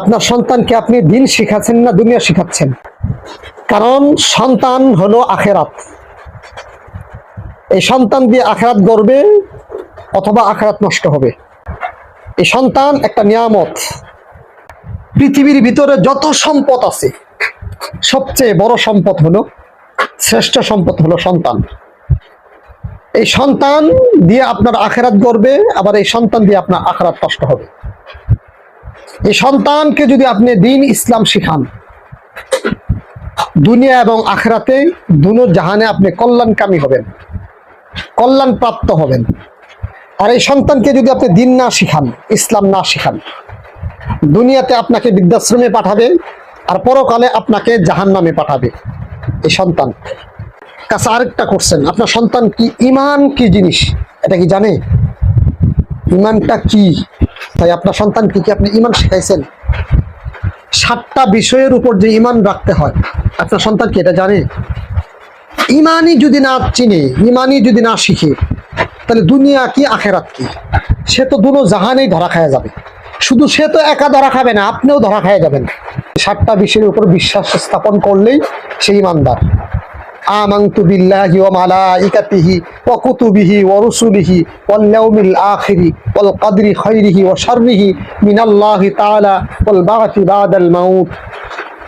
আপনার সন্তানকে আপনি দিন শিখাচ্ছেন না দুনিয়া শিখাচ্ছেন? কারণ সন্তান হলো আখেরাত। এই সন্তান দিয়ে আখেরাত গড়বে অথবা আখেরাত নষ্ট হবে। এই সন্তান একটা নিয়ামত। পৃথিবীর ভিতরে যত সম্পদ আছে সবচেয়ে বড় সম্পদ হলো, শ্রেষ্ঠ সম্পদ হলো সন্তান। এই সন্তান দিয়ে আপনার আখেরাত গড়বে, আবার এই সন্তান দিয়ে আপনার আখেরাত নষ্ট হবে। এই সন্তানকে যদি আপনি দ্বীন ইসলাম শিখান, দুনিয়া এবং আখেরাতে দুনো জাহানে আপনি কল্যাণকামী হবেন, কল্যাণ প্রাপ্ত হবেন। আর এই সন্তানকে যদি আপনি দ্বীন না শিখান, ইসলাম না শিখান, দুনিয়াতে আপনাকে বৃদ্ধাশ্রমে পাঠাবে আর পরকালে আপনাকে জাহান্নামে পাঠাবে। এই সন্তান কাছে আরেকটা করছেন, আপনার সন্তান কি ঈমান কি জিনিস এটা কি জানে? ঈমানটা কি? তাই আপনার সন্তানকে কি আপনি ঈমান শিখাইছেন? 7টা বিষয়ের উপর যে ঈমান রাখতে হয় আপনার সন্তান কি এটা জানে? ঈমানই যদি না চিনে, ঈমানই যদি না শিখে, তাহলে দুনিয়া কি আখেরাত কি? সে তো দুনো জাহানেই ধরা খায়া যাবে। শুধু সে তো একা ধরা খাবে না, আপনিও ধরা খায়া যাবেন। 7টা বিষয়ের উপর বিশ্বাস স্থাপন করলেই সে ঈমানদার। আমানতু বিল্লাহি ওয়া মালাইকাতিহি ওয়া কুতুবিহি ওয়া রুসুলিহি ওয়াল ইয়াউমিল আখিরি ওয়াল কদরি খাইরিহি ওয়া শাররিহি মিনাল্লাহি তাআলা ওয়াল বা'থি বাদাল মাউত।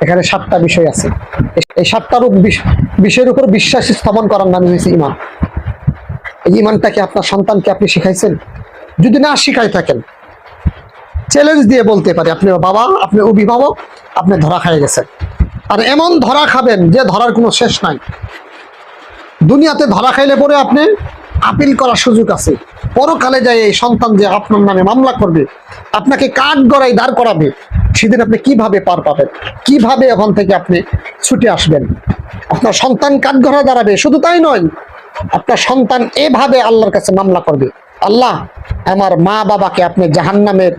এখানে 7টা বিষয় আছে। এই 7টা বিষয়ের উপর বিশ্বাস স্থাপন করার নাম হচ্ছে ঈমান। এই ঈমানটাকে আপনার সন্তানকে আপনি শিখাইছেন? যদি না শিখাই থাকেন, চ্যালেঞ্জ দিয়ে বলতে পারি, আপনি বাবা, আপনি অভিভাবক, আপনি ধরা খাই গেছেন। আর এমন ধরা খাবেন যে ধরার কোনো শেষ নাই। দুনিয়াতে ধরা খাইলে পরে আপনি আপিল করার সুযোগ আছে। পরকালে যায় এই সন্তান যে আপনার নামে মামলা করবে, আপনাকে কাঠ গড়াই দাঁড় করাবে, সেদিন আপনি কিভাবে পার পাবেন? কিভাবে ওখান থেকে আপনি ছুটে আসবেন? আপনার সন্তান কাঠ গড়ায় দাঁড়াবে। শুধু তাই নয়, আপনার সন্তান এভাবে আল্লাহর কাছে মামলা করবে, আল্লাহ আমার মা বাবাকে আপনি জাহান্নামের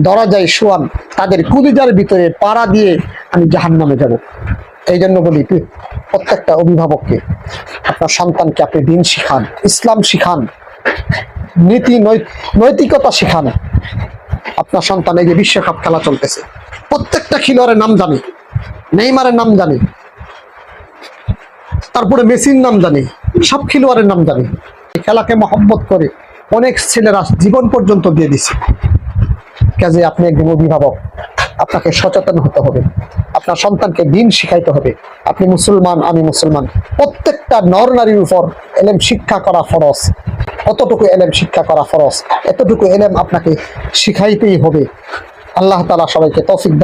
দরজায় শোয়ান, তাদের কুলিজার ভিতরে পাড়া দিয়ে আমি জাহান্নামে যাব। এই জন্য বলি, প্রত্যেকটা অভিভাবককে আপনার সন্তানকে আপনি দ্বীন শিখান, ইসলাম শিখান, নীতি নৈতিকতা শিখান। আপনার সন্তান এই যে বিশ্বকাপ খেলা চলতেছে, প্রত্যেকটা খেলোয়াড়ের নাম জানে, নেইমারের নাম জানে, তারপরে মেসির নাম জানে, সব খেলোয়াড়ের নাম জানে। এই খেলাকে মহব্বত করে অনেক ছেলেরা জীবন পর্যন্ত দিয়ে দিছে। কাজে আপনি একজন অভিভাবক, আপনাকে সচেতন হতে হবে, আপনার সন্তানকে দ্বীন শিখাইতে হবে। আপনি মুসলমান, আমি মুসলমান, প্রত্যেকটা নর নারীর উপর এলেম শিক্ষা করা ফরজ। কতটুকু এলেম শিক্ষা করা ফরজ, এতটুকু এলেম আপনাকে শিখাইতেই হবে। আল্লাহ তাআলা সবাইকে তৌফিক